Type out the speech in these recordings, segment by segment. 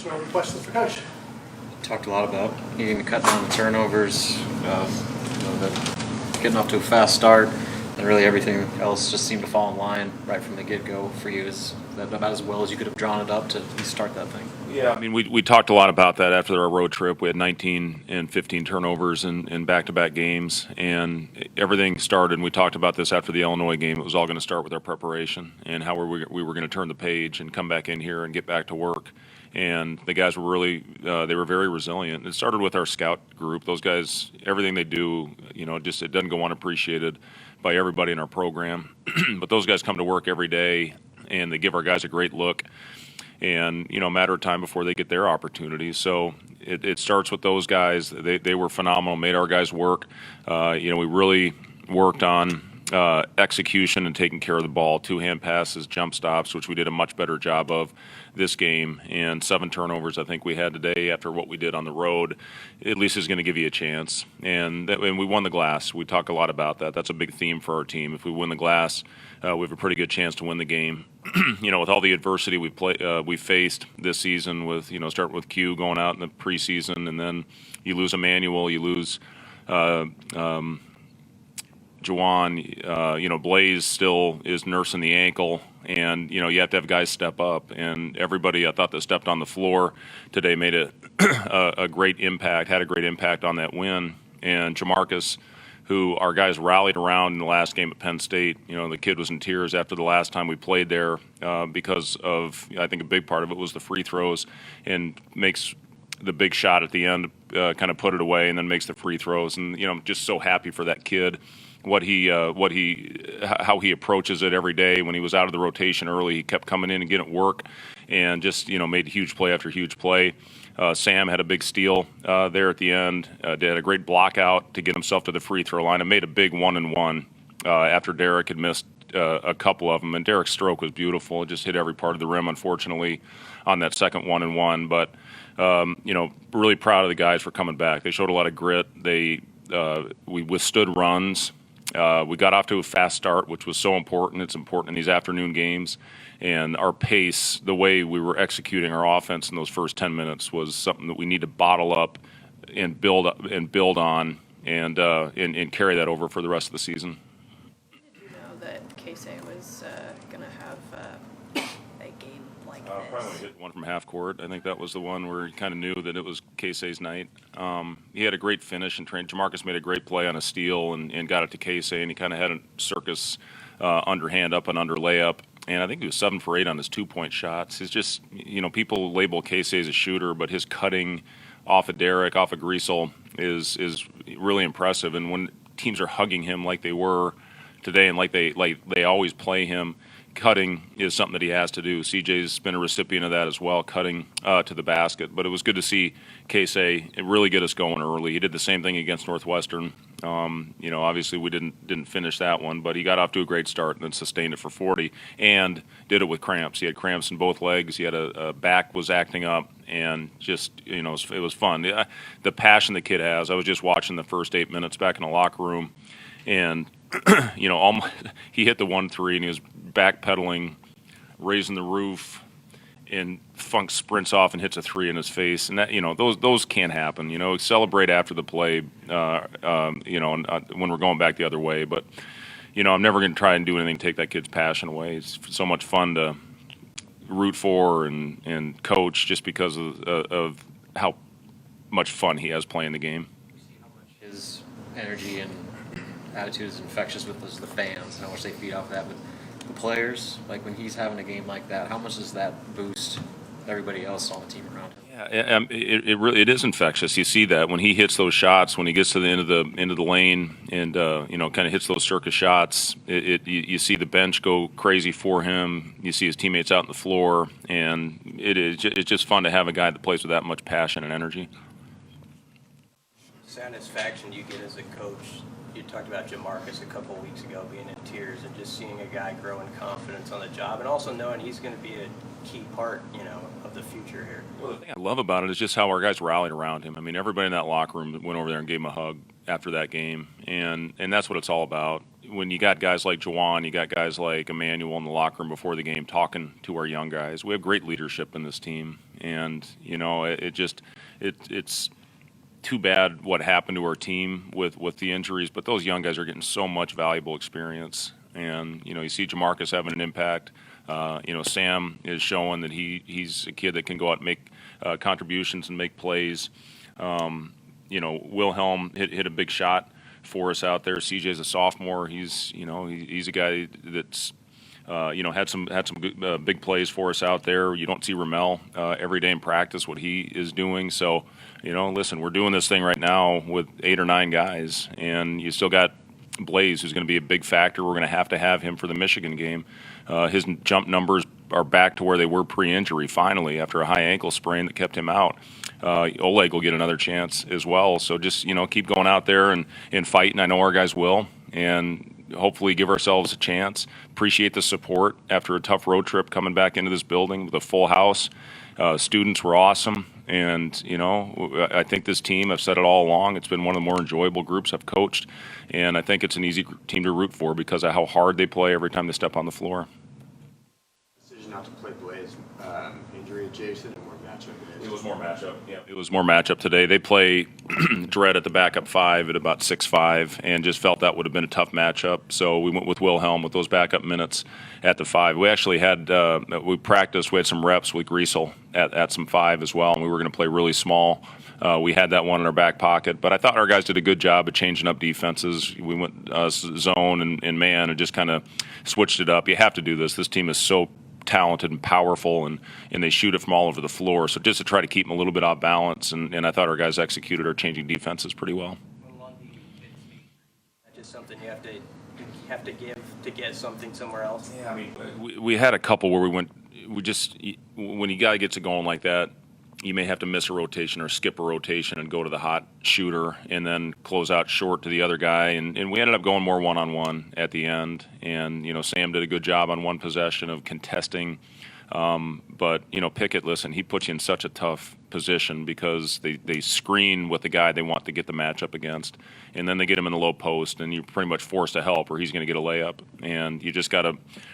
So, any questions for Coach? Talked a lot about needing to cut down the turnovers, getting off to a fast start, and really everything else just seemed to fall in line right from the get-go for you. Is that about as well as you could have drawn it up to at least start that thing? Yeah, I mean, we talked a lot about that after our road trip. We had 19 and 15 turnovers in back-to-back games, and everything started, and we talked about this after the Illinois game. It was all going to start with our preparation and how we were going to turn the page and come back in here and get back to work. And the guys were really, they were very resilient. It started with our scout group. Those guys, everything they do, just it doesn't go unappreciated by everybody in our program. But those guys come to work every day, and they give our guys a great look. And, a matter of time before they get their opportunities. So it starts with those guys. They were phenomenal, made our guys work. We really worked on execution and taking care of the ball, two-hand passes, jump stops, which we did a much better job of this game, and 7 turnovers I think we had today after what we did on the road, at least is going to give you a chance. And we won the glass. We talk a lot about that. That's a big theme for our team. If we win the glass, we have a pretty good chance to win the game. With all the adversity we've faced this season, with starting with Q going out in the preseason, and then you lose Emmanuel, you lose Jawan, Blaze still is nursing the ankle, and you have to have guys step up. And everybody I thought that stepped on the floor today made a great impact, had a great impact on that win. And Jamarcus, who our guys rallied around in the last game at Penn State, the kid was in tears after the last time we played there because of, I think a big part of it was the free throws, and makes the big shot at the end, kind of put it away, and then makes the free throws. And I'm just so happy for that kid. How he approaches it every day. When he was out of the rotation early, he kept coming in and getting work, and just made huge play after huge play. Sam had a big steal there at the end. Did a great block out to get himself to the free throw line, and made a big 1-and-1 after Derek had missed a couple of them. And Derek's stroke was beautiful. It just hit every part of the rim, unfortunately, on that second 1-and-1. But really proud of the guys for coming back. They showed a lot of grit. We withstood runs. We got off to a fast start, which was so important. It's important in these afternoon games. And our pace, the way we were executing our offense in those first 10 minutes, was something that we need to bottle up and build on, and carry that over for the rest of the season. Did you know that Keisei was going to have a game like this? Probably hit one from half court. I think that was the one where he kind of knew that it was Keisei's night. He had a great finish and train. Jamarcus made a great play on a steal and got it to Keisei, and he kind of had a circus underhand up and under layup. And I think he was 7 for 8 on his 2-point shots. It's just, people label Keisei as a shooter, but his cutting off of Derek, off of Griesel is really impressive. And when teams are hugging him like they were today, and like they always play him, cutting is something that he has to do. CJ's been a recipient of that as well, cutting to the basket. But it was good to see Keisei really get us going early. He did the same thing against Northwestern. Obviously we didn't finish that one, but he got off to a great start and then sustained it for 40, and did it with cramps. He had cramps in both legs. He had a back was acting up, and just it was fun. The passion the kid has. I was just watching the first 8 minutes back in the locker room, and he hit the 1-3, and he was backpedaling, raising the roof, and Funk sprints off and hits a 3 in his face. And that those can't happen. Celebrate after the play, when we're going back the other way. But I'm never going to try and do anything to take that kid's passion away. It's so much fun to root for and coach, just because of how much fun he has playing the game. You see how much his energy and attitude is infectious with the fans, and how much they feed off of that. But the players, like when he's having a game like that, how much does that boost everybody else on the team around him? Yeah, it is infectious. You see that when he hits those shots, when he gets to the end of the lane, and kind of hits those circus shots. You see the bench go crazy for him. You see his teammates out on the floor, and it's just fun to have a guy that plays with that much passion and energy. Satisfaction you get as a coach. You talked about Jamarcus a couple of weeks ago being in tears, and just seeing a guy grow in confidence on the job, and also knowing he's going to be a key part, of the future here. Well, the thing I love about it is just how our guys rallied around him. I mean, everybody in that locker room went over there and gave him a hug after that game, and that's what it's all about. when you got guys like Juwan, you got guys like Emmanuel in the locker room before the game talking to our young guys. We have great leadership in this team, and it's too bad what happened to our team with the injuries. But those young guys are getting so much valuable experience, and you see Jamarcus having an impact. Sam is showing that he's a kid that can go out and make contributions and make plays. Wilhelm hit a big shot for us out there. CJ's a sophomore. He's a guy that's had some good, big plays for us out there. You don't see Ramel every day in practice what he is doing. So listen, we're doing this thing right now with 8 or 9 guys, and you still got Blaze, who's going to be a big factor. We're going to have him for the Michigan game. His jump numbers are back to where they were pre-injury, finally, after a high ankle sprain that kept him out. Oleg will get another chance as well. So just, keep going out there and fighting. I know our guys will. And hopefully give ourselves a chance. Appreciate the support after a tough road trip coming back into this building with a full house. Students were awesome. And, I think this team, I've said it all along, it's been one of the more enjoyable groups I've coached. And I think it's an easy team to root for because of how hard they play every time they step on the floor. Decision not to play Blaze, injury adjacent and more matchup. It was more matchup. Yeah, it was more matchup today. They play Dredd at the backup 5 at about 6'5", and just felt that would have been a tough matchup. So we went with Wilhelm with those backup minutes at the 5. We actually had we practiced. We had some reps with Griesel at some 5 as well, and we were going to play really small. We had that one in our back pocket, but I thought our guys did a good job of changing up defenses. We went zone and man and just kind of switched it up. You have to do this. This team is so talented and powerful, and they shoot it from all over the floor. So just to try to keep them a little bit off balance, and I thought our guys executed our changing defenses pretty well. That's just something you have to give to get something somewhere else. Yeah, I mean, we had a couple where when a guy gets it going like that, you may have to miss a rotation or skip a rotation and go to the hot shooter and then close out short to the other guy. And we ended up going more one-on-one at the end. And, Sam did a good job on one possession of contesting. But, Pickett, listen, he puts you in such a tough position because they screen with the guy they want to get the matchup against. And then they get him in the low post, and you're pretty much forced to help or he's going to get a layup. And you just got to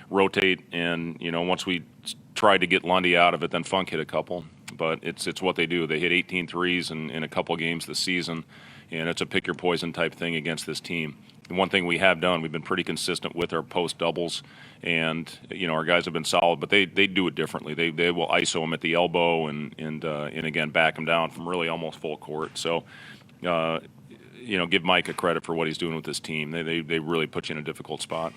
rotate. And, once we tried to get Lundy out of it, then Funk hit a couple. But it's what they do. They hit 18 threes in a couple games this season, and it's a pick-your-poison type thing against this team. And one thing we have done, we've been pretty consistent with our post doubles, and our guys have been solid, but they do it differently. They will ISO them at the elbow and again back them down from really almost full court. So give Mike a credit for what he's doing with this team. They really put you in a difficult spot.